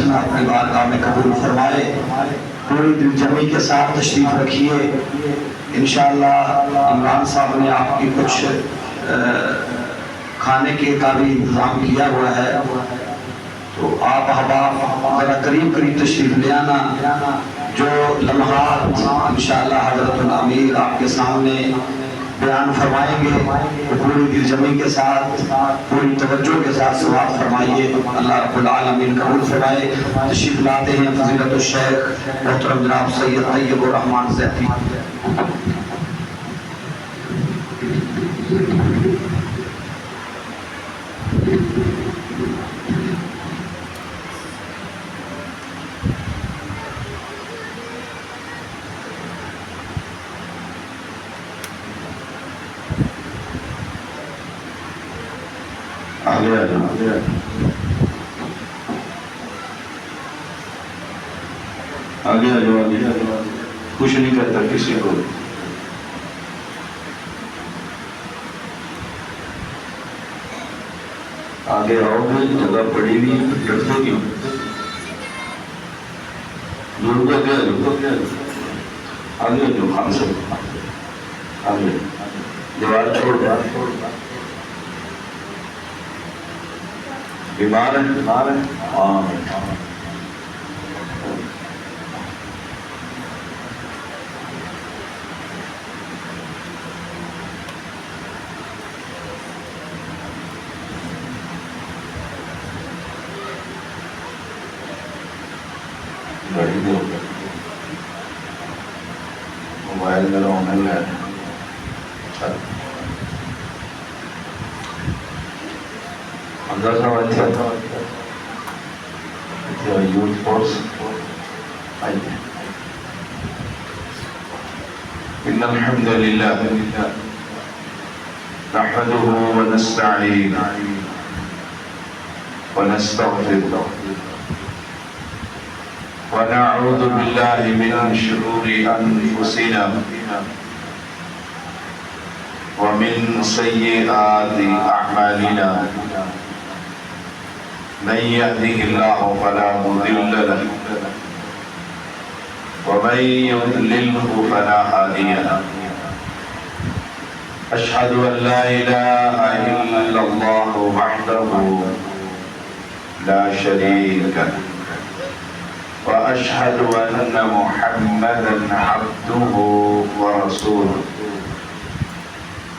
کرنا اپنی بارگاہ میں قبول فرمائے. پوری دل جمعی کے ساتھ تشریف رکھیے. انشاءاللہ عمران صاحب نے آپ کی کچھ کھانے کے کا بھی انتظام کیا ہوا ہے، تو آپ احباب ذرا قریب قریب تشریف لے آنا. جو لمحات انشاءاللہ حضرت الامیر آپ کے سامنے بیان فرمائیں گے، پوری دل جمعی کے ساتھ پوری توجہ کے ساتھ سماعت فرمائیے. اللہ رب العالمین قبول فرمائے. تشریف لاتے ہیں فضیلت الشیخ محترم جناب سید طیب الرحمن زیدی. آگے آ جاؤ. کچھ نہیں کرتا کسی کو. آگے آؤ گے، جگہ پڑی ہوئی ڈرتے کیوں؟ دور کو کیا آگے آ جاؤ. خان سے آگے دیوار چھوڑ. بیمار ہے؟ ہاں. گاڑی دے موبائل میرا ہونے لگا. اندازہ یوتھ فورس آئیے. ان الحمد للہ نحمده ونستعینه ونستغفره ونعوذ بالله من شرور انفسنا ومن سيئات اعمالنا. من يهده الله فلا مضل له ومن يضلله فلا هادي له. أشهد أن لا إله إلا الله وحده لا شريك له وأشهد أن محمدا عبده ورسوله.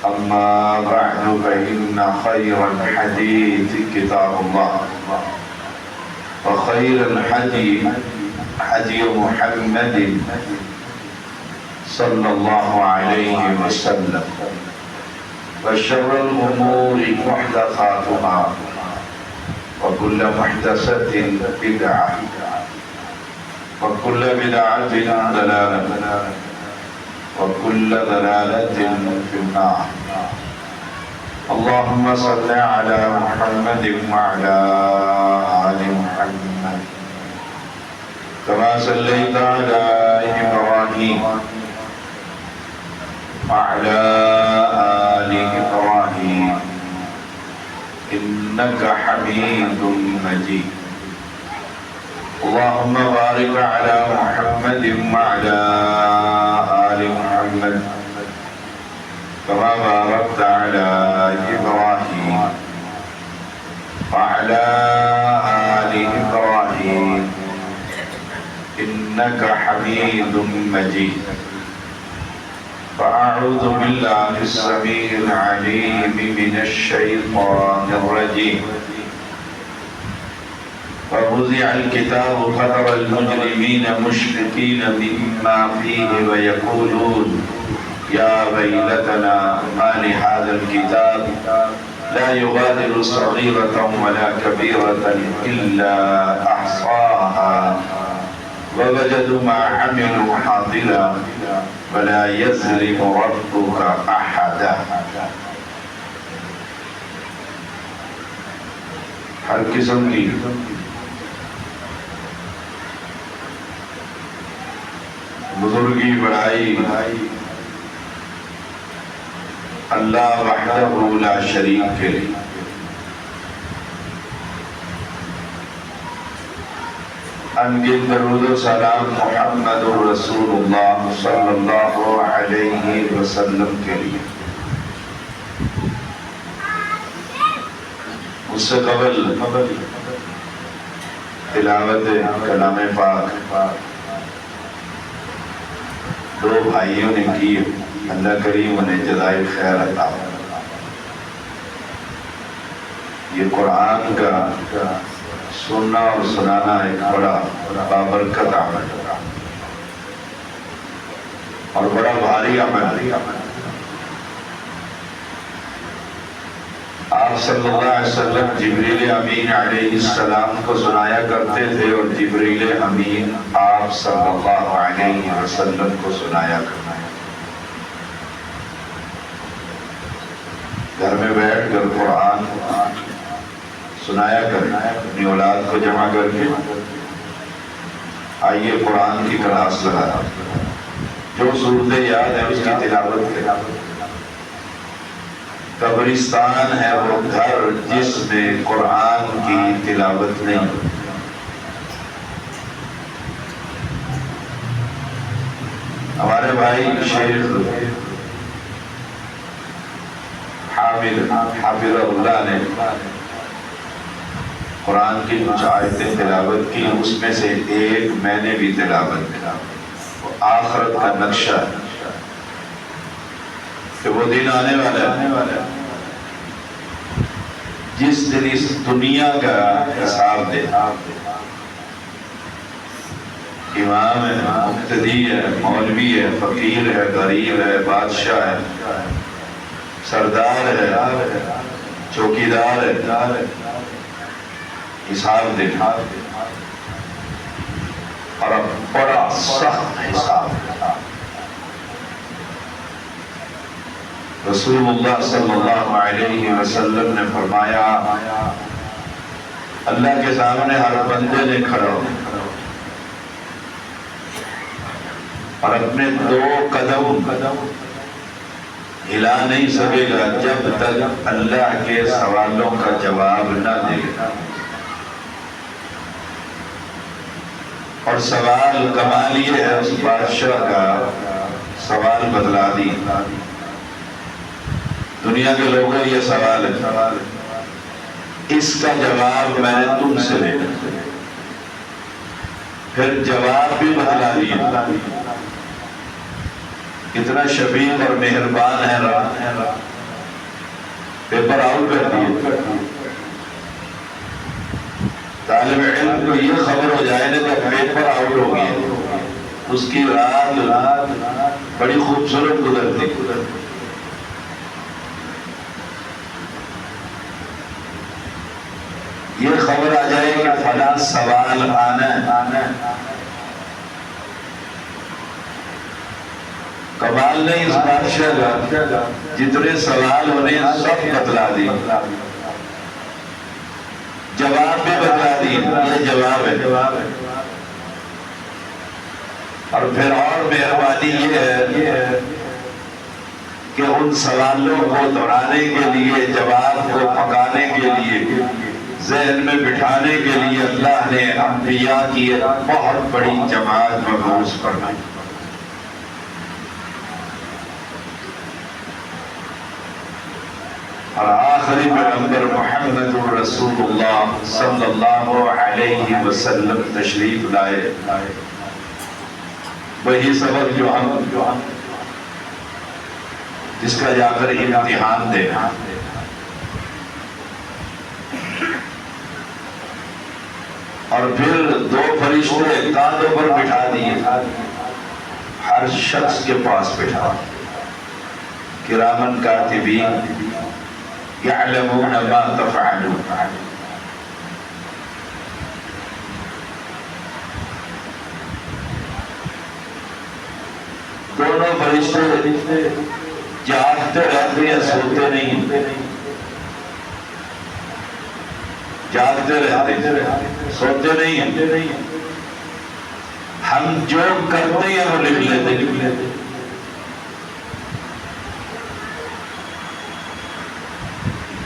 أما بعد فإن خير الحديث كتاب الله وخير الهدي هدي محمد صلى الله عليه وسلم وشر الأمور محدثاتها وكل محدثة بدعة وكل بدعة ضلالة وكل ضلالة في النار. اللهم صل على محمد وعلى آل محمد كما صليت على إبراهيم وعلى آل إبراهيم إنك حميد مجيد. اللهم بارك على محمد وعلى آل محمد كما باركت على إبراهيم وعلى آل إبراهيم إنك حميد مجيد. فأعوذ بالله السميع العليم من الشيطان الرجيم. ووضع الكتاب فترى المجرمين مشفقين مما فيه ويقولون يا ويلتنا ما لهذا الكتاب لا يغادر صغيرة ولا كبيرة إلا أحصاها ووجدوا ما عملوا حاضرا ولا يظلم ربك أحدا. ہر قسم کی بزرگی بڑائی اللہ وحدہ لا شریک کے لیے. انگل درود و سلام محمد رسول اللہ صلی اللہ علیہ وسلم کے لیے۔ اس سے قبل تلاوت کلام پاک دو بھائیوں نے کی، اللہ کریم انہیں جزائے خیر عطا فرمائے۔ یہ قرآن کا سننا اور سنانا ایک بڑا بابرکت عمل اور بڑا بھاری عمل۔ آپ صلی اللہ علیہ وسلم جبریل امین علیہ السلام کو سنایا کرتے تھے اور جبریل امین آپ صلی اللہ علیہ وسلم کو سنایا کرتے تھے۔ گھر میں بیٹھ کر قرآن سنایا کریں، اپنی اولاد کو جمع کر کے آئیے قرآن کی کلاس لگا، جو صورتیں یاد ہیں اس کی تلاوت کریں۔ قبرستان ہے وہ گھر جس میں قرآن کی تلاوت نہیں۔ ہمارے بھائی شیخ حافظ اللہ نے قرآن کی کچھ آیتیں تلاوت کی، اس میں سے ایک میں نے بھی تلاوت کی، وہ آخرت کا نقشہ ہے کہ وہ دن آنے والا ہے جس دن اس دنیا کا حساب دے۔ امام ہے، مقتدی ہے، مولوی ہے، فقیر ہے، غریب ہے، بادشاہ ہے، سردار ہے، چوکیدار ہے، حساب دیکھا اور اب بڑا سخت حساب۔ رسول اللہ صلی اللہ علیہ وسلم نے فرمایا اللہ کے سامنے ہر بندے نے کھڑا ہو اور اپنے دو قدم ہلا نہیں سکے گا جب تک اللہ کے سوالوں کا جواب نہ دے گا۔ اور سوال کمال یہ ہے اس بادشاہ کا، سوال بدلا دی۔ دنیا کے لوگوں یہ سوال ہے، اس کا جواب میں نے تم سے لینا، پھر جواب بھی بدلا دیا۔ کتنا شفیق اور مہربان ہے رب، پیپر آؤٹ کر دیے۔ طالب علم کو یہ خبر ہو جائے نا کہ پیپر آؤٹ ہو گیا، اس کی رات بڑی خوبصورت گزرتی۔ یہ خبر آ جائے کہ فلاں سوال آنا ہے، کمال نہیں اس بادشاہ کا، جتنے سوال ہونے سب بتلا دی، جواب بھی بتلا دی، یہ جواب ہے۔ اور پھر اور مہربانی یہ ہے کہ ان سوالوں کو دہرانے کے لیے، جواب کو پکانے کے لیے، ذہن میں بٹھانے کے لیے اللہ نے انبیاء کی ایک بہت بڑی جماعت مبعوث فرمائی۔ اور آخری پیغمبر محمد رسول اللہ صلی اللہ علیہ وسلم تشریف لائے، وہی سبق جو ہم جس کا جا کر امتحان دے۔ اور پھر دو فرشتے کاندھوں پر بٹھا دیے، ہر شخص کے پاس بٹھا، کرامن کاتبین یعلمون ما تفعلون۔ دونوں فرشتے جاگتے رہتے ہیں، سوتے نہیں، جاگتے رہتے، سوتے نہیں۔ ہم جو کرتے ہیں وہ لکھ لیتے۔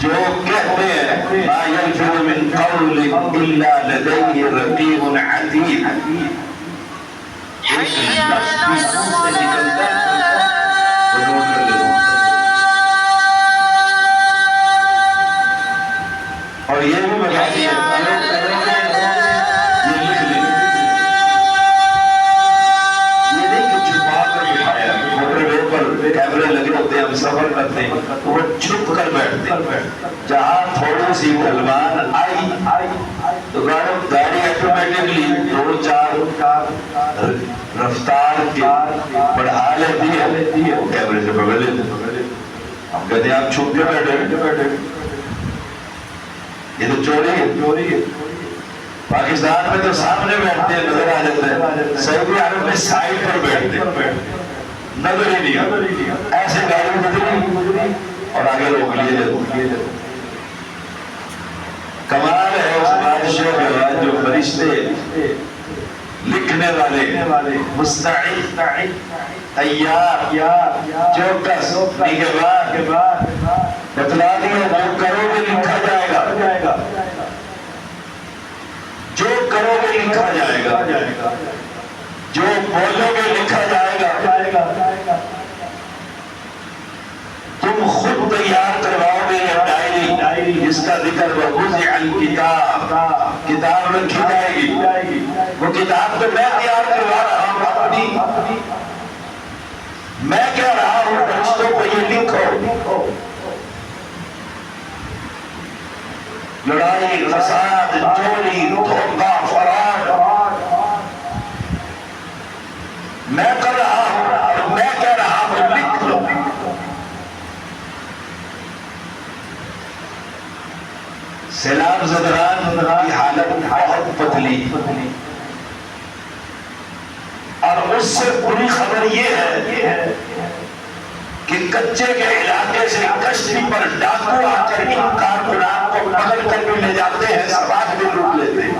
جو کہتے ہیں ما یلفظ من قول الا لدیہ رقیب عتید، ایک لفظ بھی منہ سے نکلتا ہے وہ نوٹ کر لیتے ہیں۔ اور یہ بھی بتا دیا یہ لکھ لیں، یہ نہیں کہ چھپا کر بٹھایا، موٹر وے پر کیمرے لگے ہوتے ہیں، ہم سفر کرتے ہیں، وہ چھپ کر بیٹھتے ہیں۔ جہاں تھوڑی سی ڈھلوان آئی تو گاڑی آٹومیٹکلی 2-4 رفتار کی بڑھا لیتی ہے، وہ کیمرے سے پکڑ لیتے ہیں۔ ہم کہتے ہیں آپ چھپ کے بیٹھے، یہ تو چوری ہے۔ پاکستان میں تو سامنے بیٹھتے ہیں، نظر آ جاتے ہیں، سعودی عرب میں سائڈ پر بیٹھتے ہیں، نظر ہی نہیں آتا، ایسے گاڑی گزری اور آگے روک لیے جاتے۔ کمال ہے اس بادشاہ کا جو فرشتے لکھنے والے مستعد تیار چوکس نگہبان بتلا دیا جو کرو گے لکھا جائے گا، جو کرو گے لکھا جائے گا، جو بولو گے لکھا جائے گا، تم خود تیار کرواؤ گے یہ ڈائری جس کا ذکر وَوُضِعَ الْكِتَابُ، کتاب رکھی جائے گی، وہ کتاب تو میں تیار کروا رہا ہوں اپنی، میں کہہ رہا ہوں فرشتوں کو یہ لکھو، لڑائی فساد چوری دھوکہ فراڈ میں کر رہا ہوں اور میں کہہ رہا ہوں لکھ لو۔ سیلاب زدران کی حالت بہت پتلی، اور اس سے بری خبر یہ ہے کہ کچے کے علاقے سے کشتی پر ڈاکو آ کر ان کارکنان کو پکڑ کر بھی لے جاتے ہیں، سباق بھی لوٹ لیتے ہیں،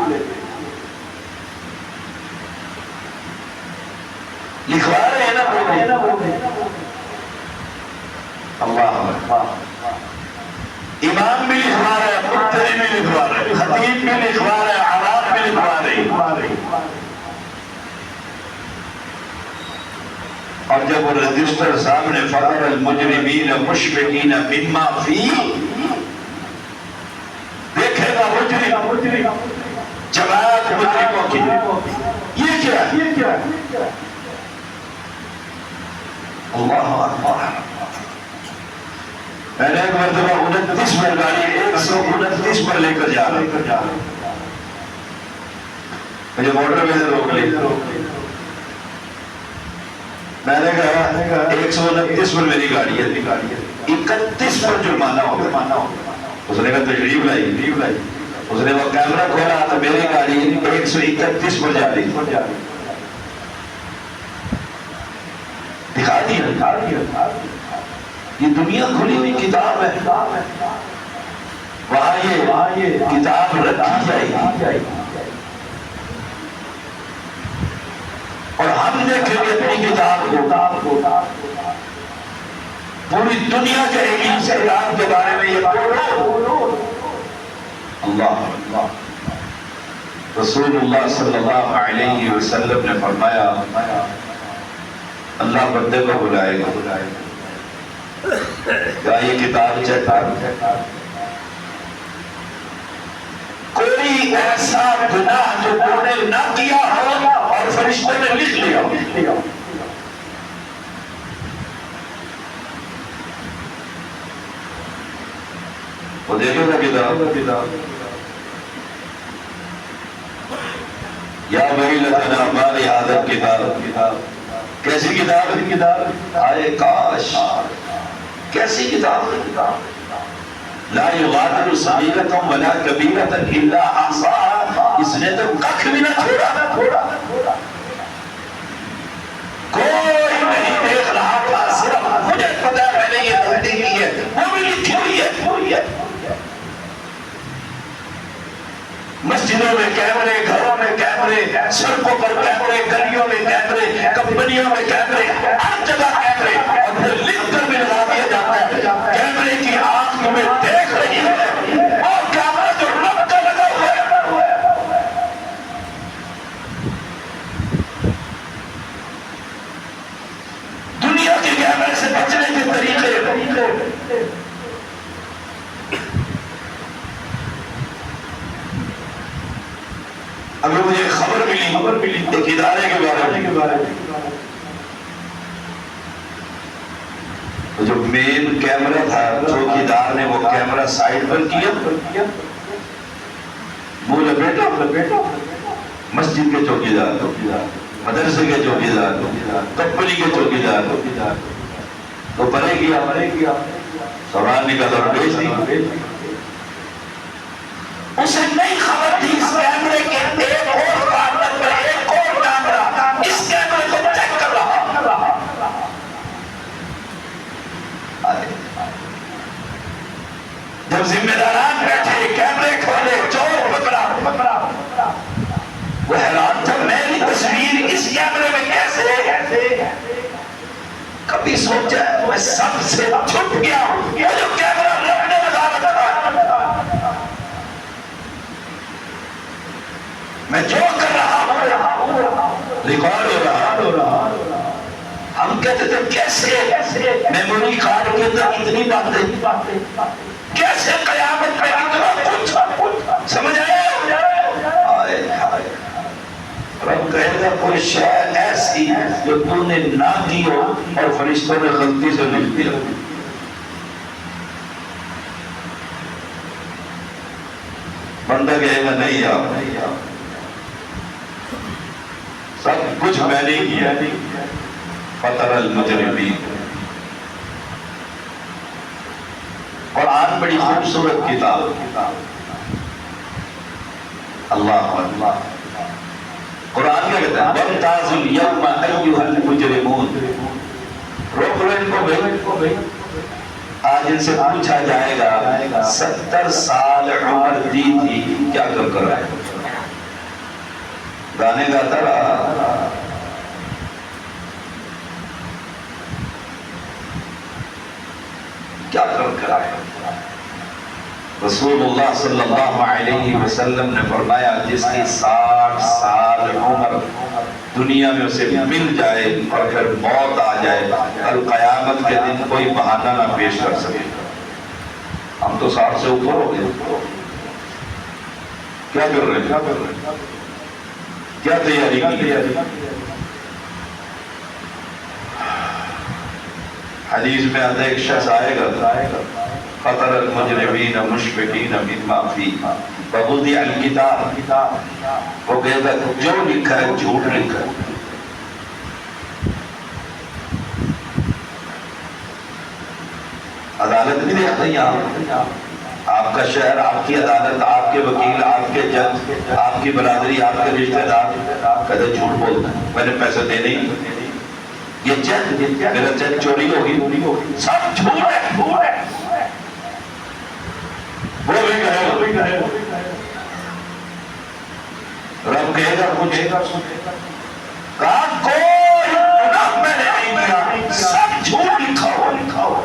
لکھوا رہے ہیں نا وہ اللہ امام بھی لکھوا رہے ہیں، مقتدی بھی لکھوا رہے ہیں، خطیب بھی لکھوا رہے ہیں، عوام بھی لکھوا رہے ہیں۔ اور جب وہ رجسٹر سامنے فَتَرَى الْمُجْرِمِينَ مُشْفِقِينَ مِمَّا فِيهِ، دیکھے گا مجرم جماعت مجرموں کی، یہ کیا ہے؟ اللہ اکبر۔ میں نے ایک مرتبہ 29 پر گاڑی 129 پر لے کر جا رہا، مجھے موٹر وے سے روک لی، میں نے کہا 129 پر میری گاڑی ہے، 31 پر جرمانہ ہوگا۔ اس نے کہا تشریف لائی، اس نے وہ کیمرہ کھولا تو میری گاڑی 131 پر جا رہی، دکھا دیا یہ دنیا کھلی ہوئی کتاب ہے، وہاں یہ کتاب رکھی جائے گی اور ہم دیکھیں گے اپنی کتاب کو، پوری دنیا کے علم سے کتاب کے بارے میں یہ بولو۔ اللہ رسول اللہ صلی اللہ علیہ وسلم نے فرمایا اللہ بندے کو بلائے گا، کیا یہ کتاب چیک کوئی ایسا گناہ جو تم نے نہ کیا ہو اور فرشتوں نے لکھ لیا ہو، وہ دیکھو گا کتاب یا ویلتنا ما لہذا الکتاب، کیسی کتاب؟ آئے کاش کیسی کتاب؟ لا یغادر صغیرۃ ولا کبیرۃ الا احصاها، اس نے تو کخ بھی نہ چھوڑا، کوئی نہیں دیکھ رہا تھا، صرف مجھے پتا ہے میں نے یہ غلطی کی ہے، وہ بھی لکھی ہوئی ہے۔ مسجدوں میں کیمرے، گھروں میں کیمرے، سڑکوں پر کیمرے، گلیوں میں کیمرے، کمپنیوں میں کیمرے، ہر جگہ کیمرے، اور پھر لکھ کر بھی لگا دیا جاتا ہے کیمرے کی آنکھ میں دیکھ رہی مجھے خبر ملی ایک ادارے کے بارے میں، جو مین کیمرہ تھا چوکیدار نے وہ کیمرہ سائڈ پر کیا، منہ لپیٹا، مسجد کے چوکیدار، مدرسے کے چوکیدار، کمپنی کے چوکیدار، تو پرے کیا، سوال نکالا اور بیچ دی۔ اسے نہیں خبر تھی اس کیمرے کے ایک اور کارنر پر ایک اور کیمرہ اس کیمرے کو چیک کر رہا۔ جب ذمہ داران بیٹھے کیمرے کھولے چور پکڑا، وہ حیران تھا میری تصویر اس کیمرے میں کیسے؟ کبھی سوچا میں سب سے چھپ گیا ہوں، یہ جو کیمرہ لگنے لگا میں جو کر رہا ہوں ریکارڈ ہو رہا۔ ہم کہتے تھے کیسے میموری کارڈ کے اندر اتنی باتیں، کیسے قیامت میں اتنا کچھ سمجھ آیا؟ رب کہے گا کوئی شے ایسی جو تو نے نہ کی ہو اور فرشتوں نے غلطی سے لکھ دیا، بندہ کہے گا نہیں یار سب کچھ میں نے کیا۔ فطر المجرمین، قرآن بڑی خوبصورت کتاب، اللہ اللہ۔ قرآن کیا کہتا ہے؟ وَامْتَازُوا الْيَوْمَ أَيُّهَا الْمُجْرِمُونَ، روک لو ان کو بھئی، آج ان سے پوچھا جائے گا 70 سال عمر دی تھی کیا کر رہا ہے؟ گانے گاتا رہا، کیا کر رہا ہے؟ رسول اللہ صلی اللہ علیہ وسلم نے فرمایا جس کی 60 سال عمر دنیا میں اسے مل جائے اور پھر موت آ جائے، کل قیامت کے دن کوئی بہانہ نہ پیش کر سکے۔ ہم تو 60 سے اوپر ہو گئے، کیا کر رہے ہیں؟ کیا تیاری کی؟ حدیث میں آتا ہے ایک شخص آئے گا، فطر المجرمین مشفقین مما فیہ ووضع الکتاب، وہ کہتا ہے جو لکھا ہے جھوٹ لکھا ہے۔ عدالت بھی دیکھتے ہیں یہاں، آپ کا شہر، آپ کی عدالت، آپ کے وکیل، آپ کے جج، آپ کی برادری، آپ کے رشتہ دار کہتے جھوٹ بولتا ہے، میں نے پیسے دینے ہی، یہ چیک میرا چیک چوری ہوگی، سب جھوٹ ہے۔ وہ بھی کہے رب کہے گا کچھ، کہا کوئی گناہ میں نے نہیں کیا، سب جھوٹ لکھا ہوا۔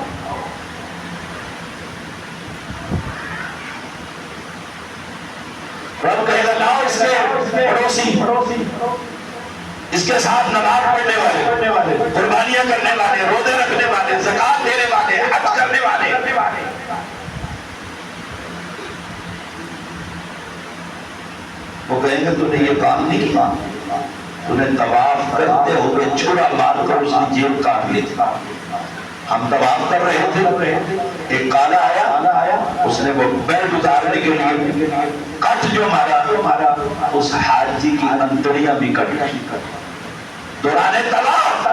رب کہے گا لاؤ اس کے پڑوسی، اس کے ساتھ نماز پڑھنے والے، قربانیاں کرنے والے، روزے رکھنے والے، زکات دینے والے، حج کرنے والے، وہ کہیں گے تو نے یہ کام نہیں کیا، تو نے طواف کرتے ہوئے چھڑا مار کر اس کی جیب کاٹ لی تھی۔ ہم طواف کر رہے تھے، ایک کالا آیا، اس نے وہ بیلٹ اتارنے کے لیے کٹ جو مارا، اس حاجی کی انتڑیاں بھی کٹ گئی۔ دوران طواف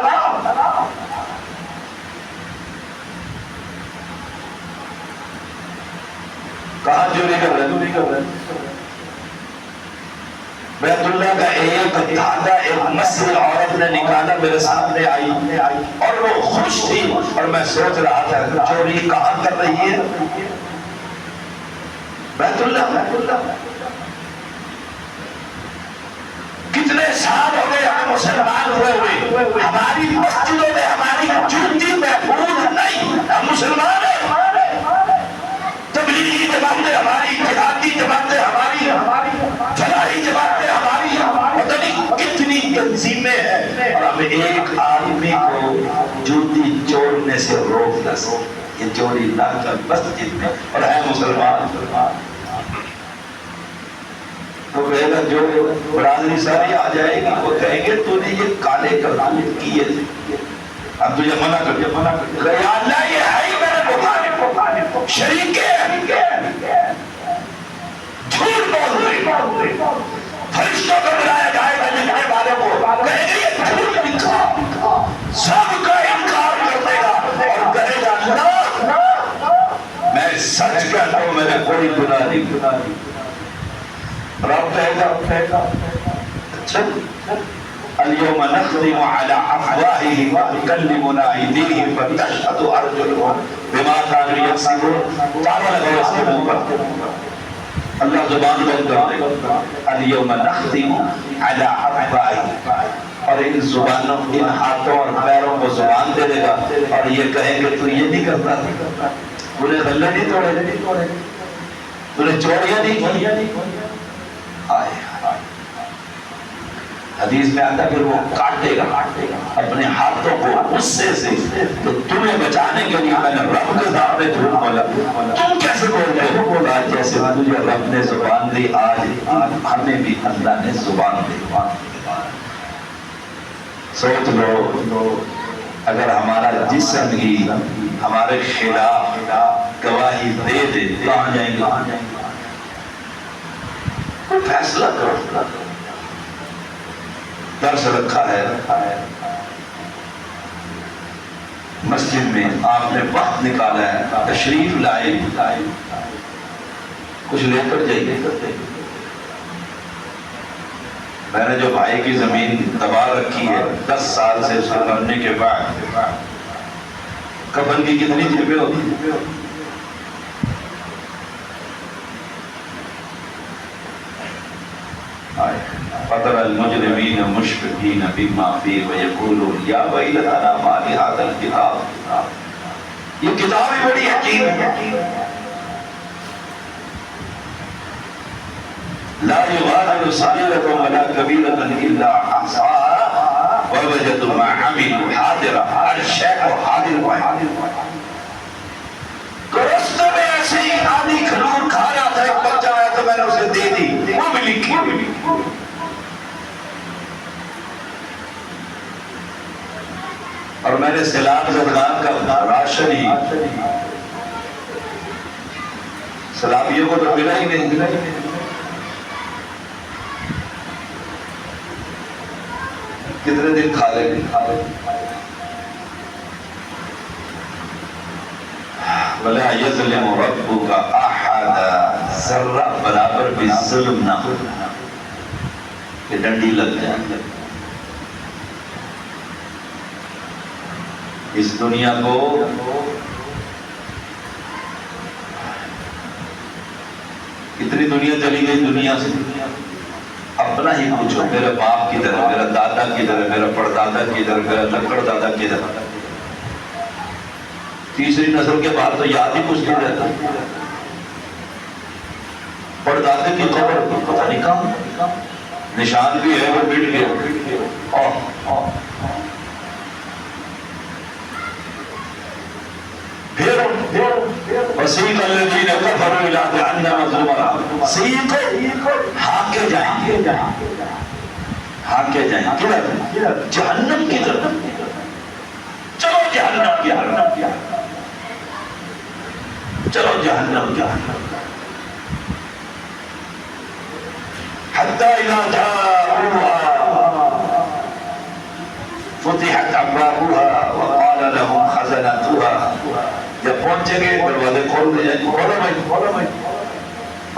کہاں چوری کر رہے؟ بیت اللہ کا ایک دھاگا ایک مسجد عورت نے نکالا، میرے سامنے آئی اور وہ خوش تھی، اور میں سوچ رہا تھا چوری کہاں کر رہی ہے؟ بیت اللہ۔ کتنے سال ہو گئے ہم مسلمان ہوئے، ہماری مسجدوں میں ہماری جوتی محفوظ نہیں، ہم مسلمان ہیں، تبلیغی جماعتیں ہماری، جہادی جماعتیں ہماری، فلاحی جماعتیں ہماری، پتہ نہیں کتنی تنظیمیں ہیں، اور ہم ایک آدمی کو جوتی چورنے سے روک نہ سکتے، یہ چوری نہ کر مسجد میں، اور ہے مسلمان۔ وہ کہے گا جو برادری ساری آ جائے گی، وہ کہیں گے تو نے یہ کالے کرتوت کیے تھے، اب تجھے منع کر کہ یا اللہ یہ ہے ہی میرے مخالف، شریک ہے، جھوٹ بول رہے، فرشتوں کو بلایا جائے گا لکھنے والے کو، کہے گا یہ جھوٹ لکھا، سب کا انکار کر دے گا اور کہے گا اللہ میں سچ کہتا ہوں میں نے کوئی گناہ نہیں۔ رب کہے گا اچھا اليوم نختم على افواههم وتكلمنا ايديهم وتشهد ارجلهم بما كانوا يكسبون، تعالوا لگو اس کے منہ پر اللہ زبان بند کر دے، اليوم نختم على افواههم، اور ان زبانوں ان ہاتھوں اور پیروں کو زبان دے دے گا اور یہ کہیں گے تو یہ نہیں کرتا تھا، انہیں غلے نہیں توڑے، انہیں چوریاں نہیں کی، آئے حدیث میں آتا کہ وہ کاٹے گا اپنے ہاتھوں کو غصے سے، تو تمہیں بچانے کے لیے میں نے رب کے سامنے جھوٹ بولا، تم کیسے بولتے ہو؟ بولا جیسے تجھے رب نے زبان دی، آج ہمیں بھی اللہ نے زبان دی۔ سوچ لو اگر ہمارا جسم ہی ہمارے خلاف گواہی دے دے کہاں جائیں گے؟ فیصلہ کرو۔ درس رکھا ہے مسجد میں، آپ نے وقت نکالا ہے، تشریف لائے، کچھ لے کر جائیے۔ میں نے جو بھائی کی زمین دبا رکھی ہے 10 سال سے، اس کو کرنے کے بعد کفن کی کتنی جیبیں ہوتی ہیں؟ فَتَرَى الْمُجْرِمِينَ مُشْفِقِينَ مِمَّا فِيهِ وَيَقُولُونَ يَا وَيْلَتَنَا مَا لِهَذَا الْكِتَابِ، یہ کتاب ہی بڑی حکیم ہے، لا يغادر صغيرة ولا كبيرة إلا أحصاها ووجدوا ما عملوا حاضرا، ہر شے کو حاضر پائیں۔ راستے میں ایسے ہی آدھی کھجور کھا رہا تھا، ایک بچہ آیا تو میں نے اسے دے دی، وہ بھی لکھی ہوئی، اور میں نے سیلاب زدگان کا راشن ہی سیلابیوں کو تو ملا ہی نہیں، کتنے دن کھا لیں گے؟ وَلَا يَظْلِمُ رَبُّكَ أَحَدًا، ذرہ برابر بھی ظلم نہ ہو کہ ڈنڈی لگ جائے۔ اس دنیا کو اتنی دنیا چلی گئی، دنیا سے اپنا ہی پوچھو، میرے باپ کی طرح، میرا دادا کی طرح، میرا پردادا کی طرح، میرا لکڑ دادا کی طرح، تیسری نسل کے بعد تو یاد ہی کچھ نہیں رہتا۔ پردادے کی قبر پتہ نہیں کہاں، نشان بھی ہے وہ مٹ گیا۔ پھر وسیق الذین کفروا الی جہنم زمرا، سیق ہانکے جائیں گے، ہانکے جائیں گے کدھر؟ جہنم کی طرف، چلو جہنم کی طرف، چلو جہنم کی طرف، حتی اذا جاءوها فتحت ابوابها وقال لهم خزنتها، جب پہنچیں گے دروازے کھول دے جائیں، کھولو بھائی،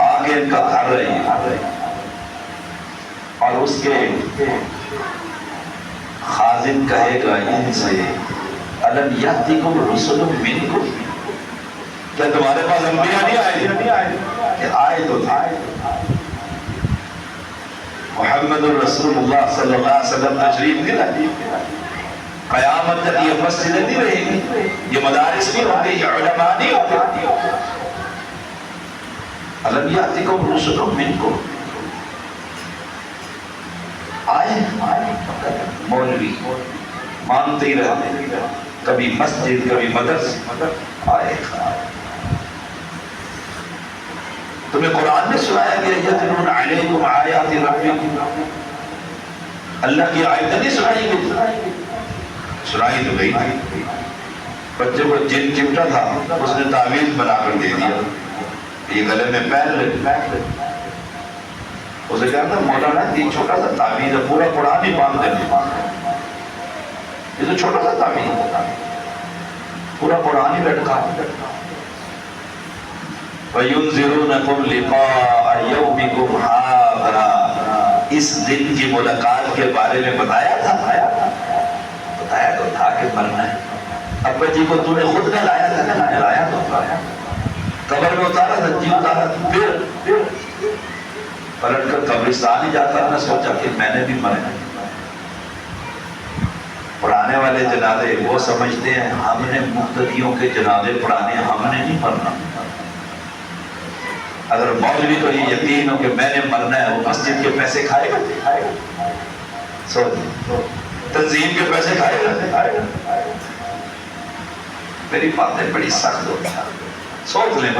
آگے ان کا گھر رہی، اور اس کے خازن کہے گا ان سے الم یاتکم رسل منکم، کیا تمہارے پاس انبیاء نہیں آئے؟ کہ آئے تو تھے، محمد الرسول اللہ صلی اللہ علیہ وسلم تشریف نہیں لائی، قیامت تک یہ مسجدیں نہیں رہیں گی، یہ مدارس نہیں ہوں گے، یہ علماء نہیں ہوں گے۔ الم یاتکم رسل منکم، آئے مولوی مانتے ہی رہتے، کبھی مسجد کبھی مدرسہ، آئے تمہیں قرآن میں سنایا گیا یتلون علیکم آیات ربکم، اللہ کی آیتیں نہیں سنائی گئی؟ سنائی تو گئی تھی. بچے کو جن چمٹا تھا، اس نے تعویذ بنا کر دے دیا، یہ گلے میں پہن لے. اسے کہا تھا مولانا یہ چھوٹا سا تعویذ ہے، پورا قرآن ہی باندھ دینا. یہ تو چھوٹا سا تعویذ ہے، پورا قرآن ہی لٹکا. وَيُنذِرُونَكُمْ لِقَاءَ يَوْمِكُمْ هَٰذَا، اس دن کی ملاقات کے بارے میں بتایا تھا تو تھا کہ مرنا ہے. ابا جی کو تو نے خود نہ لایا تھا، نہ لایا تو قبر میں اتارا تھا، جی اتارا تھا. پھر پلٹ کر قبرستان ہی جاتا، نہ سوچا کہ میں نے بھی مرنا ہے. پڑھانے والے جنازے وہ سمجھتے ہیں ہم نے مقتدیوں کے جنازے پڑھانے، ہم نے نہیں مرنا. اگر مولوی کو یہ یقین ہو کہ میں نے مرنا ہے، وہ مسجد کے پیسے کھائے گا؟ تنظیم کے پیسے کھائے گا؟ میری باتیں بڑی سخت ہوتی ہیں، سوچ لیں.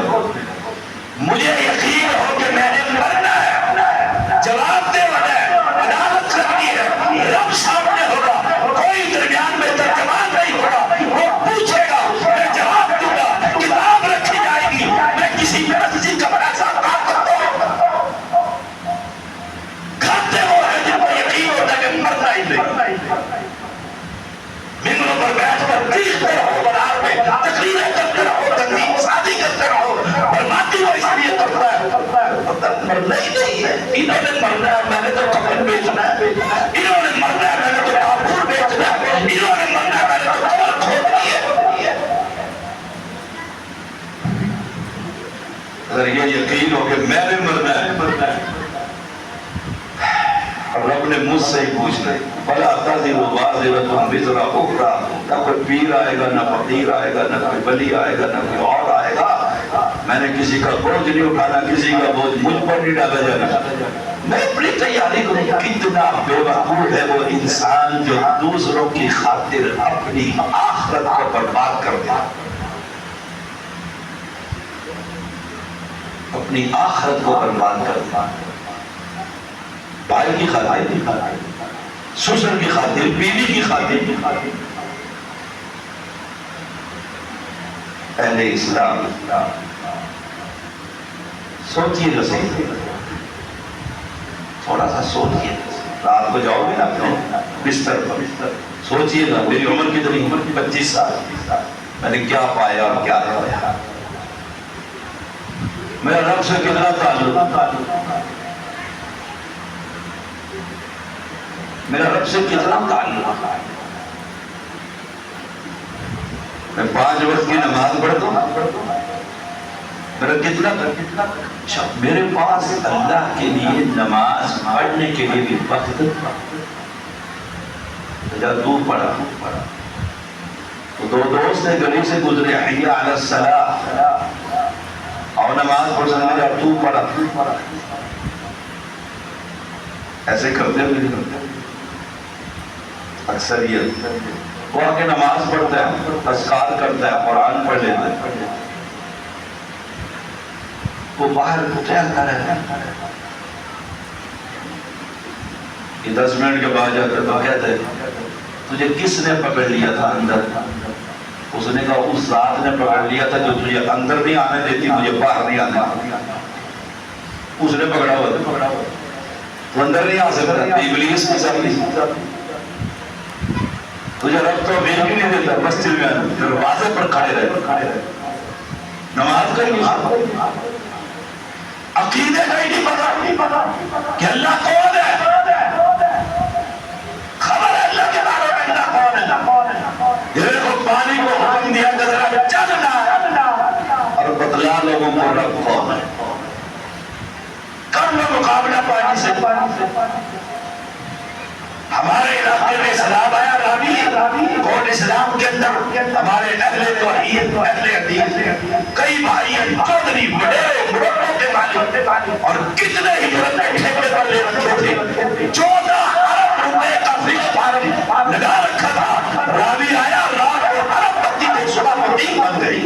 مجھے یقین ہو کہ میں نے مرنا ہے، جواب دے والا ہے، عدالت کرنی ہے، رب سامنے ہوگا، کوئی درمیان میں ترجمان نہیں ہوگا. وہ پوچھے گا، میں جواب دوں گا، کتاب رکھی جائے گی. میں کسی مسجد کا بڑا صاحب کام کرتا ہوں، کھاتے وہ ہیں جن کو یقین ہوتا ہے کہ مرنا ہی نہیں. ممبروں پر بیٹھ کر دیکھتے رہو، بازار میں تقریریں کرتے رہو، تنظیم سازی کرتے رہو، بربادی وہ اس لیے کرتا ہے مرنا ہی نہیں ہے. انہوں نے مرنا ہے، میں نے تو کفن بیچنا ہے. انہوں نے مرنا ہے، میں نے تو کافور بیچنا ہے. انہوں نے مرنا ہے، میں نے تو قبر کھودنی ہے. اگر یہ یقین ہو کہ میں نے مرنا ہے، رب نے مجھ سے ہی پوچھنا ہے بھلا تزر وازرۃ وزر اخری، نہ کوئی پیر آئے گا، نہ فقیر آئے گا، نہ کوئی ولی آئے گا، نہ کوئی اور آئے گا. میں نے کسی کا بوجھ نہیں اٹھانا، کسی کا بوجھ مجھ پر نہیں ڈالا جانا. میں اپنی تیاری کروں. کتنا بے وقوف ہے وہ انسان جو دوسروں کی خاطر اپنی آخرت کو برباد کر دے، اپنی آخرت کو برباد کر دے. بھائی کی خاطر، سسر کی خاطر، بیوی کی خاطر. اہل اسلام سوچیے گا، تھوڑا سا سوچیے. رات کو جاؤ گے نا اپنے بستر پر، سوچیے گا میری عمر کتنی؟ 25 سال. میں نے کیا پایا اور کیا کھویا؟ میرا رب سے کتنا تعلق، میرا رب سے کتنا تعلق. میں 5 وقت کی نماز پڑھتا ہوں، میرا کتنا میرے پاس اللہ کے لیے نماز پڑھنے کے لیے بھی وقت. جب تو پڑھا تو 2 دوست گلی سے گزرے، حی علی الصلاۃ، اور نماز پڑھ سکتے. جب تو پڑھا ایسے کرتے ہوئے اکثریت وہ آگے نماز پڑھتا ہے، اذکار کرتا ہے، قرآن پڑھ لیتا ہے، وہ باہر ٹہلتا رہتا ہے. کہ 10 منٹ کے بعد جاتا تو کہتے ہیں تجھے کس نے پکڑ لیا تھا اندر؟ اس نے کہا اس ذات نے پکڑ لیا تھا جو تجھے اندر نہیں آنے دیتی، مجھے باہر نہیں آنے دیتی. اس نے پکڑا ہوا تھا، تو اندر نہیں آ سکتا. ابلیس کی ساتھ تجھے رب تو بھی نہیں دیتا، مسجد میں دروازے پر کھڑے رہے، نماز کرنی. عقیدے کا ہی نہیں پتا کہ اللہ کون ہے، خبر ہے اللہ کے بارے میں اللہ کون ہے. یہ دیکھو پانی کو حکم دیا کہ ذرا چلنا، اور بتلا لوگوں کو رب کون ہے. کر لو مقابلہ پانی سے. ہمارے علاقے میں اسلام آیا، راوی کون اسلام کے اندر ہمارے اہل توحید، اہل حدیث، کئی بھائی چودھری بڑے بڑوں کے مالک، اور کتنے ہی بڑے ٹھیکے پر لے رکھے تھے. 14 ارب روپے کا فش فارم لگا رکھا تھا. راوی آیا، رات کو ارب پتی کے صبح پتی بن گئی.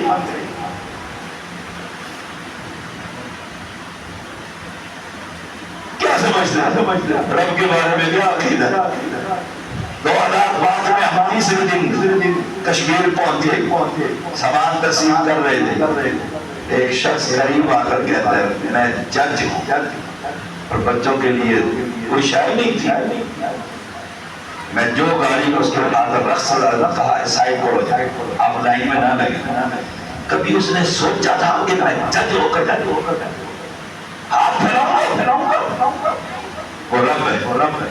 سمجھتے رب کے بارے میں کیا عقیدہ؟ 2005 میں ہم تیسرے دن کشمیر پہنچے، سامان تقسیم کر رہے تھے، ایک شخص قریب آ کر کہتا ہے میں جج ہوں اور بچوں کے لیے کوئی شاعری نہیں تھی، میں جو گاڑی کو اس کے ہاتھ رخ کہا ہے سائڈ پر ہو جائے، آپ لائن میں نہ لگے۔ کبھی اس نے سوچا تھا کہ میں جج ہو کر ہاتھ پھیلاؤں گا، وہ رب ہے، وہ رب ہے،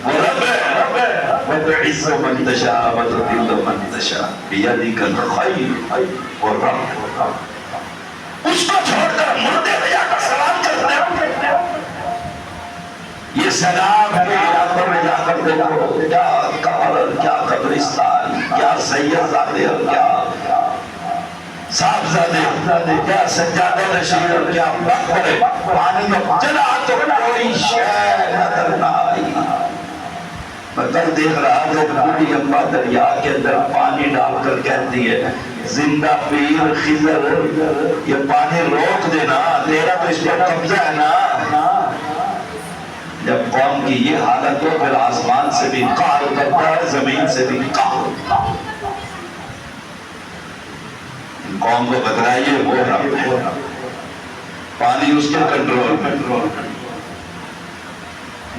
وہ رب ہے، وَتُعِزُّ مَن تَشَاءُ وَتُذِلُّ مَن تَشَاءُ بِيَدِكَ الْخَيْرُ، وہ رب ہے۔ اس کو چھوڑ کر مردے میں جا کر سلام کرتے ہیں۔ یہ سلام کے علاقوں میں جا کر دیکھو کیا قبر، کیا قبرستان، کیا سید زادے اور کیا صاحب زادے، کیا سجادہ نشین اور کیا مقبرے، پانی میں چلا تو کوئی شے نظر نہ آئی۔ میں کل دیکھ رہا تھا بوڑھی اماں دریا کے اندر پانی ڈال کر کہتی ہے زندہ پیر خضر یہ پانی روک دینا، تیرا تو اس پر قبضہ ہے نا۔ جب قوم کی یہ حالت ہو پھر آسمان سے بھی قہر کرتا ہے، زمین سے بھی قہر۔ قوم کو بتلائیے وہ رب ہے، پانی اس کے کنٹرول میں۔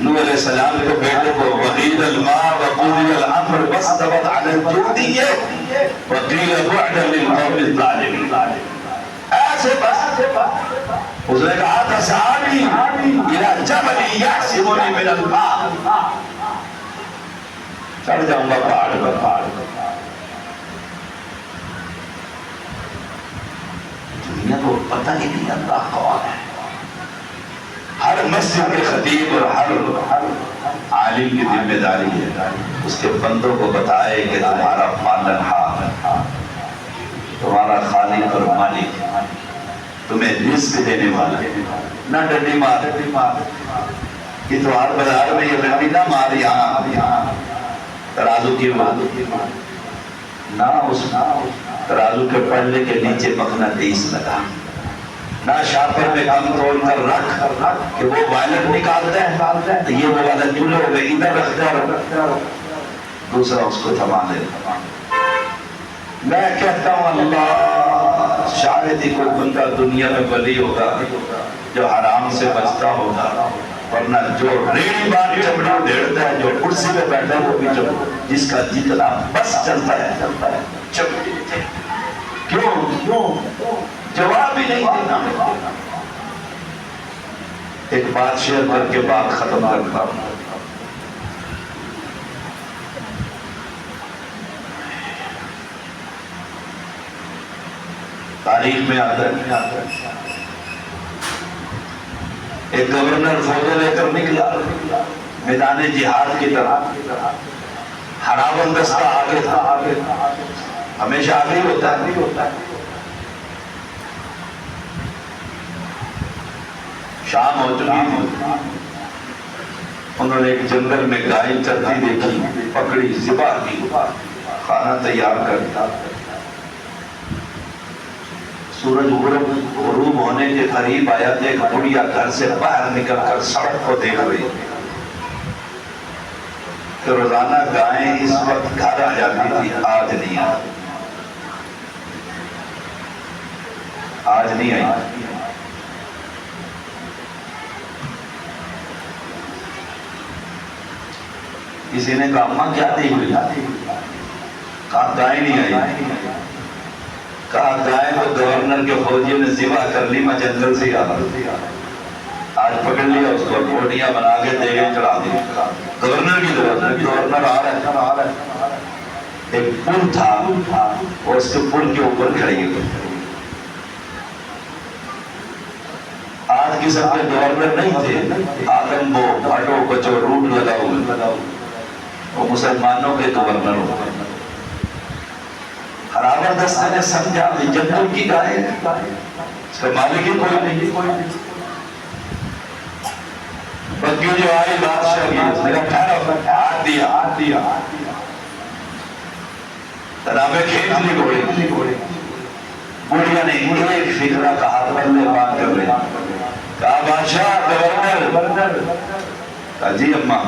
نوح علیہ السلام کے بیٹے کو وَقِيلَ الْمَاءُ وَقُضِيَ الْأَمْرُ وَاسْتَوَتْ عَلَى الْجُودِيِّ وَقِيلَ بُعْدًا لِلْقَوْمِ الظَّالِمِينَ۔ ایسے بس اس نے کہا تھا صحابی إِلَى جَبَلٍ يَعْصِمُنِي مِنَ الْمَاءِ، چڑھ جاؤں گا پہاڑ پر۔ دنیا کو پتہ ہی نہیں اللہ کون ہے۔ ہر مسجد کے خطیب اور ہر عالم کی ذمہ داری ہے اس کے بندوں کو بتائے کہ تمہارا پالنہار، تمہارا خالق اور مالک تمہیں رزق دینے والا ہے۔ نہ ڈنڈی مار، یہ تو ہر بازار میں یہ ڈنڈی نہ مار، یہاں ترازو کی نہ اس ترازو کے پلے کے نیچے مقناطیس لگا، نہ شاپر میں کم تول کر رکھ کہ وہ وائلٹ نکالتا ہے تو یہ وہ والا چولہے ہو گئے ادھر رکھتا ہے دوسرا اس کو تھما دے۔ میں کہتا ہوں اللہ شاید ہی کوئی بندہ دنیا میں ولی ہوگا جو حرام سے بچتا ہوگا، ورنہ جو ریڑھی بار چمڑی ڈھیڑتا ہے، جو کرسی پہ بیٹھا ہے وہ بھی جس کا جتنا بس چلتا ہے چمڑی دیتے۔ کیوں جواب ہی نہیں دینا۔ ایک بات شیئر کر کے بات ختم کرتا ہوں۔ تاریخ میں آتا ہے ایک گورنر فوجیں لے کر نکلا میدان جہاد کی طرح، ہرا بندستہ آگے تھا، ہمیشہ آگے ہوتا ہے۔ شام ہو چکی تھی، انہوں نے ایک جنگل میں گائے چرتی دیکھی، پکڑی، ذبح کی، کھانا تیار کرتا۔ سورج غروب ہونے کے قریب آیا تھا، ایک بڑھیا گھر سے باہر نکل کر سڑک کو دیکھ رہی کہ روزانہ گائیں اس وقت گھر آ جاتی تھی، آج نہیں آئی، آج نہیں آئی۔ کسی نے کہا اماں کیا دیکھ ہوئی؟ کہا گائے نہیں آئی۔ کہا گائے کو گورنر کے فوجیوں نے ذبح کر لی، میں جنگل سے آیا، آج پکڑ لیا اس کو، بوٹیاں بنا کے دیگے چڑھا دی۔ گورنر کی ضرورت، گورنر آ رہا ہے، ایک پل تھا اور اس کے پل کے اوپر کھڑی ہوئی۔ آج کی سب کے گورنر نہیں تھے، آدم وہ بھٹو بچو روٹ لگا ہوئے، وہ مسلمانوں کے گورنر ہوئے۔ ہراور دستہ نے سمجھا کہ جنگل کی گائے اس کا مالک ہی کوئی نہیں۔ بکیوں جو آئی بادشاہ کی، اس نے کہا ٹھہرو، ہاتھ دیا، تنابے کھینچ لی گھوڑی، بڑھیا نے ایک فکرہ کا ہاتھ بندے بات کر رہے، کہا بادشاہ گورنر، کہا جی اماں،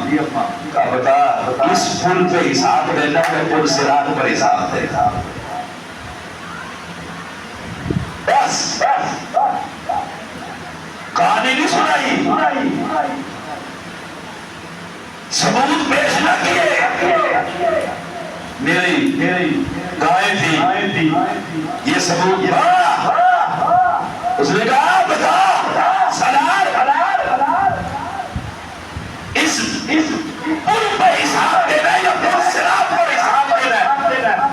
کہا بتا اس پل پہ حساب دینا ہے، پل صراط پر حساب دینا، بس کہانی نہیں سنائی، ثبوت پیش نہ کیے، میری گائے تھی یہ ثبوت تھا، اس نے کہا بتا سلار اس پل پہ حساب دینا یا پل صراط پر حساب دینا؟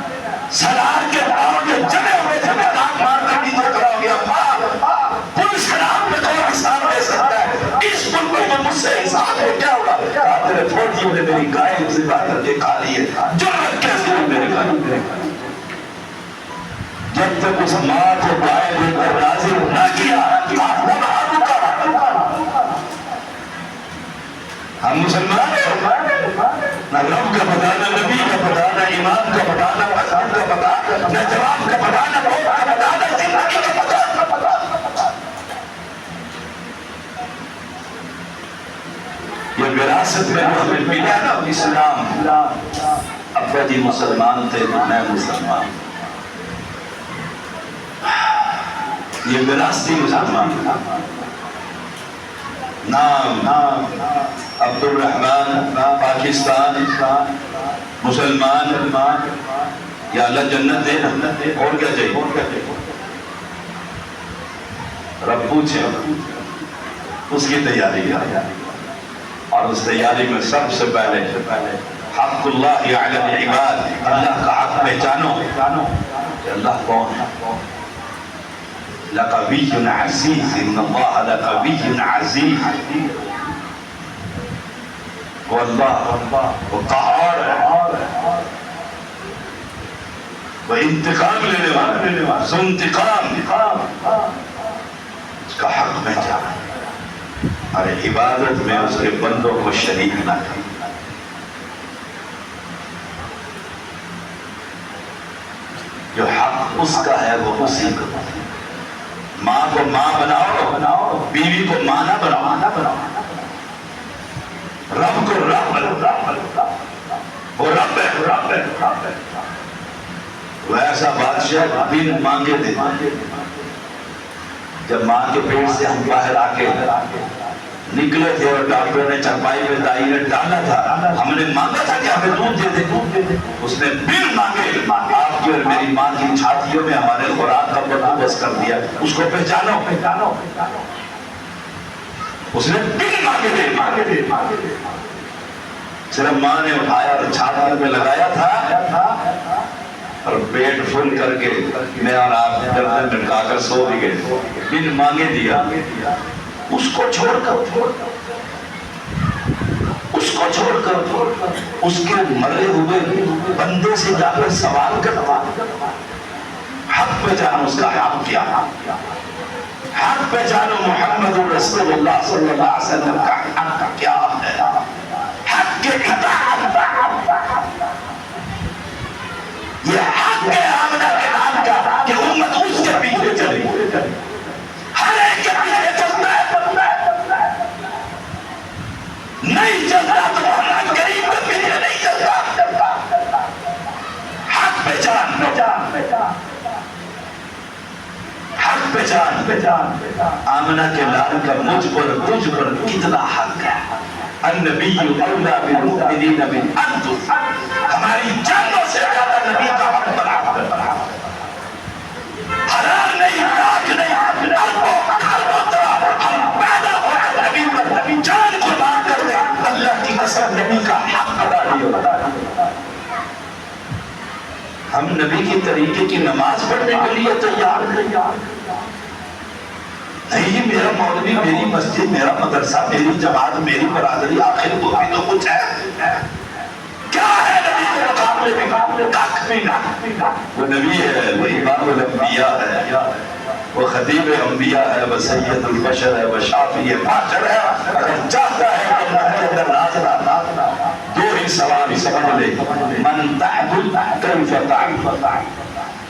سلار کے پاؤں جو جمے ہوئے تھے میں دانت مار کر نیچے کھڑا ہو گیا، پل صراط پہ کون حساب دے سکتا ہے؟ اس پل پہ جو مجھ سے حساب ہو کیا ہوگا؟ کہا تیرے پھوٹیوں نے میری گائے ذبح کر کے کھا لی ہے، جرأت کیسے ہوئی میرے گائے؟ جب تک اس ماں کو گائے دے کر راضی نہ کیا ہم مسلمان ہیں، نہ رب کا پتا، نہ نبی کا پتا، نہ امام کا پتا، نہ مذہب کا پتا، نہ جواب کا پتا، نہ موت کا پتا، نہ زندگی کا پتا۔ یہ وراثت میں جو ہمیں ملا نا اسلام، ابا جی مسلمان تھے، میں مسلمان، یہ وراثتی مسلمان تھا۔ نام عبد الرحمن، پاکستان، مسلمان، یا اللہ جنت دے، اور کیا چاہیے؟ رب پوچھے اس کی تیاری ہے، اور اس تیاری میں سب سے پہلے حق اللہ علی العباد، اللہ کا حق پہچانو کہ اللہ کون ہے۔ لقوی عزیز، ان اللہ لقوی عزیز، وہ اللہ وہ قہار ہے، وہ انتقام لینے والا، ذو انتقام، اس کا حق پہچانا اور عبادت میں اس کے بندوں کو شریک نہ کرنا۔ جو حق اس کا ہے وہ اسی کو، ماں کو ماں بناؤ، بیوی کو ماں نہ بناؤ، رب کو رب، وہ رب ہے، وہ ایسا بادشاہ بن مانگے دے۔ جب ماں کے پیٹ سے ہم باہر آ کے نکلے تھے اور ڈاکٹر نے چرپائی پہ دائی نے ڈالا تھا، ہم نے مانگا تھا کہ ہمیں دودھ دے دے، اس نے بن مانگے آپ کی اور میری ماں کی چھاتیوں میں ہمارے خوراک کا بندوبست کر دیا۔ اس کو پہچانو، اس نے بن مانگے دے، صرف ماں نے اٹھایا اور چھاتیوں میں لگایا تھا اور پیٹ فل کر کے میں اور آپ گردن لٹکا کر سو بھی گئے، بن مانگے دیا۔ اس کو چھوڑ کر اس کے مرے ہوئے بندے سے جا کر سوال کرتا، حق پہچانو اس کا حق کیا، حق پہچانو محمد رسول اللہ صلی اللہ علیہ وسلم کا حق کیا ہے، حق کے اطاعت، یہ حق ہے آمنہ کے نام کا کہ امت اس کے پیچھے چلی، ہر ایک کے پیچھے چلتا ہے، نہیں چلتا تو محمد کریم کے پیچھے نہیں چلتا۔ حق پہچان، حق پہچان، آمنہ کے لال کا مجھ پر تجھ پر کتنا حق ہے۔ النبی اولا بالمؤمنین من انفسہم، ہماری جانوں سے زیادہ نبی کا حق بنا، حرام نہیں، پاک نہیں، ہم پیدا ہوئے نبی پر جان قربان کر دیں، اللہ کی قسم نبی کا حق ادا نہیں۔ ہم نبی کی طریقے کی نماز پڑھنے کے لیے تیار نہیں، میرا مولوی، میری مسجد، میرا مدرسہ، میری جماعت، میری برادری، آخر وہ بھی تو کچھ ہے، کیا ہے نبی کے مقابلے میں؟ کک بھی نہ، وہ نبی ہے، وہ امام الانبیاء ہے، وہ خطیب انبیاء ہے، وہ سید البشر ہے، وہ شافی ماجر ہے۔ اگر چاہتا ہے کہ اللہ کے اندر نازلہ، دو ہی سوال سمجھ لے، من تعبد کیف تعبد،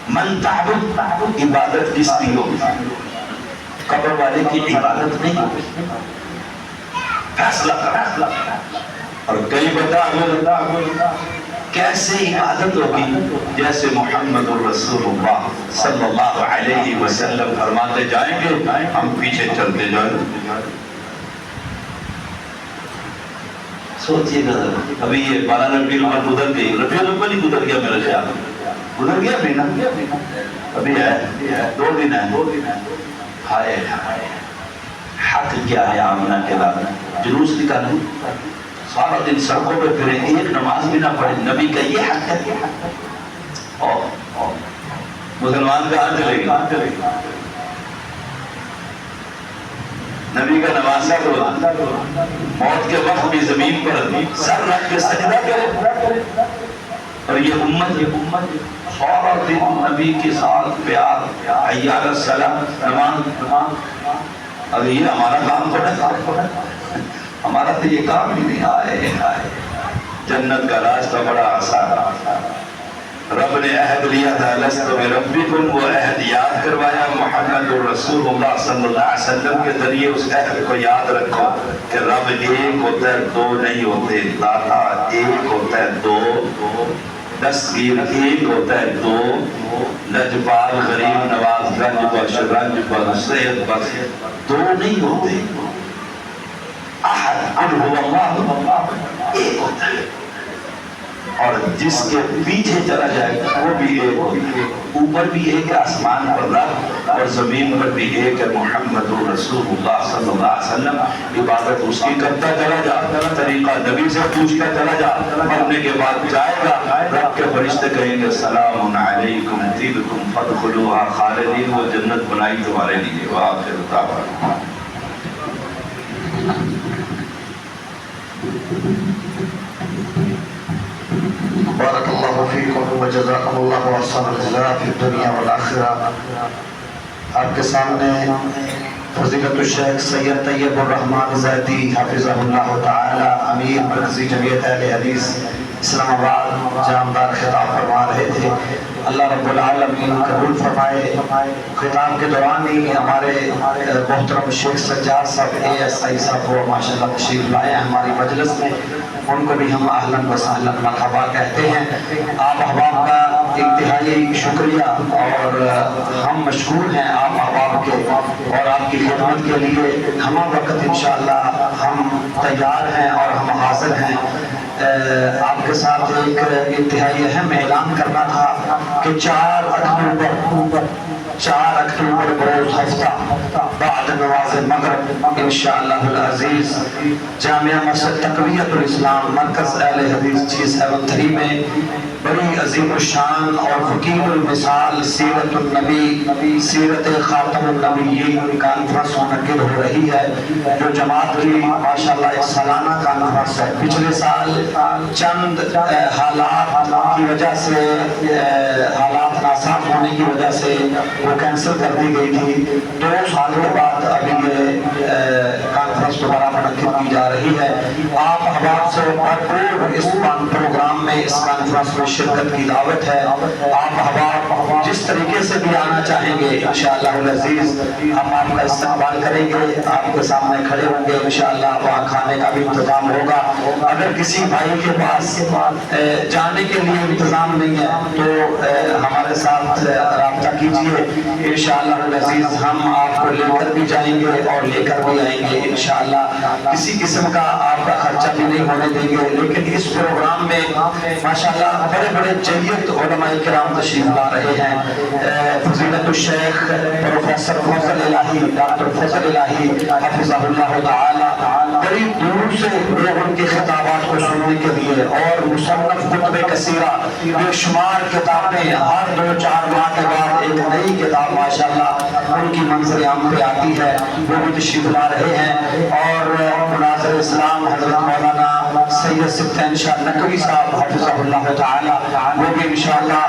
من تعبد عبادت کس کی ہوگی، قبر والے کی عبادت نہیں، فیصلہ کر۔ اور کئی بتا کیسے عبادت ہوگی؟ جیسے محمد الرسول اللہ صلی اللہ علیہ وسلم فرماتے جائیں گے، ہم پیچھے چلتے جائیں گے۔ سوچئے گا ابھی یہ 12 ربیع الاول گزر گئی، ربیع الاول ہی گزر گیا میرے خیال میں، گزر گیا بھی نا، ابھی ہے 2 دن ہے۔ ہائے حق کیا ہے آمنہ کے بعد جلوس نکالیں، سارا دن سڑکوں پہ پھریں، ایک نماز بھی نہ پڑھیں، نبی کا یہ حق ہے۔ اور مسلمان کہاں چلے گا؟ نبی کا نواسہ تو موت کے وقت بھی زمین پر سر رکھ کے سجدہ کرے، اور یہ امت سارا دن نبی کے ساتھ پیار، حی علی الصلاۃ، نماز۔ اب یہ ہمارا کام تھوڑا، ہمارا تو یہ کام ہی نہیں۔ آئے جنت کا راستہ بڑا آسان ہے۔ رب نے عہد لیا تھا لست بربکم، وہ عہد یاد کروایا محمد رسول اللہ صلی اللہ علیہ وسلم کے ذریعے۔ اس عہد کو یاد رکھو کہ رب ایک ہوتا ہے، 2 نہیں ہوتے، داتا ایک ہوتا ہے، 2 دستگیر ایک ہوتا ہے، 2 لجپال غریب نواز گنج بخش رنج بخش صحت بخش 2 نہیں ہوتے۔ احد قل هو اللہ ایک ہوتا ہے، اور جس کے پیچھے چلا جائے وہ بھی ایک ہوتا ہے۔ اوپر بھی ایک ہے آسمان پر رب، اور زمین پر بھی ایک ہے محمد رسول اللہ صلی اللہ علیہ وسلم۔ عبادت اس کی کرتا چلا جا، طریقہ نبی سے پوچھتا چلا جا، مرنے کے بعد جائے گا، رب کے فرشتے کہیں گے سلام علیکم طیبکم فادخلوها خالدین، وہ جنت بنائی تمہارے لیے۔ وآخر دعوانا بارک اللہ فیکم وجزاکم اللہ احسن الجزاء فی الدنیا والآخرہ۔ آپ کے سامنے فضیلت الشیخ سید طیب الرحمن زیدی حفظہ اللہ تعالی امیر مرکزی جمعیت اہل حدیث اسلام آباد جامدار خطاب فرما رہے تھے۔ اللہ رب العالمین قبول فرمائے۔ خطاب کے دوران ہی ہمارے محترم شیخ سجاد صاحب ASI صاحب وہ ماشاءاللہ تشریف لائے ہیں ہماری مجلس میں، ان کو بھی ہم اہلاً و سہلاً مرحبا کہتے ہیں۔ آپ احباب کا انتہائی شکریہ، اور ہم مشکور ہیں آپ احباب کے، اور آپ کی خدمت کے لیے ہمہ وقت انشاءاللہ ہم تیار ہیں اور ہم حاضر ہیں۔ آپ کے ساتھ ایک انتہائی اہم اعلان کرنا تھا کہ 4 اکتوبر بروز ہفتہ بعد نماز مغرب انشاءاللہ العزیز جامعہ مسجد تقویت الاسلام مرکز اہل حدیث 673 میں بڑی عظیم الشان اور حکیم المثال سیرت النبی سیرت خاتم النبیین کانفرنس منعقد ہو رہی ہے، جو جماعت کی ماشاءاللہ ایک سالانہ کانفرنس ہے۔ پچھلے سال چند حالات کی وجہ سے، حالات ناصاف ہونے کی وجہ سے وہ کینسل کر دی گئی تھی۔ 2 سال کے بعد ابھی یہ کانفرنس دوبارہ منعقد کی جا رہی ہے۔ آپ احباب سے بھرپور اس پروگرام میں، اس کانفرنس میں شرکت کی دعوت ہے۔ آپ احباب جس طریقے سے بھی آنا چاہیں گے انشاءاللہ العزیز ہم آپ کا استقبال کریں گے، آپ کے سامنے کھڑے ہوں گے انشاءاللہ، وہاں کھانے کا بھی انتظام ہوگا۔ اگر کسی بھائی کے پاس جانے کے لیے انتظام نہیں ہے تو ہمارے ساتھ رابطہ کیجیے، انشاءاللہ العزیز ہم آپ کو لے کر بھی جائیں گے اور لے کر بھی آئیں گے انشاءاللہ۔ کسی قسم کا آپ کا خرچہ بھی نہیں ہونے دیں گے، لیکن اس پروگرام میں ماشاءاللہ بڑے بڑے جلیت علماء کرام تشریف لا رہے ہیں۔ فضیلت الشیخ پروفیسر فضل الہی، ڈاکٹر فضل الہی حفظہ اللہ تعالی بڑی دور سے لوگ ان کے خطابات کو سننے کے لیے، اور مصنف کتب کثیرہ بے شمار کتابیں، ہر 2-4 ماہ کے بعد ایک نئی کتاب ماشاءاللہ ان کی منظر عام پہ آتی ہے، وہ بھی تشریف لا رہے ہیں۔ اور مناظر اسلام حضرت مولانا سید سبطین شاہ نقوی صاحب حفظہ اللہ تعالی وہ بھی انشاءاللہ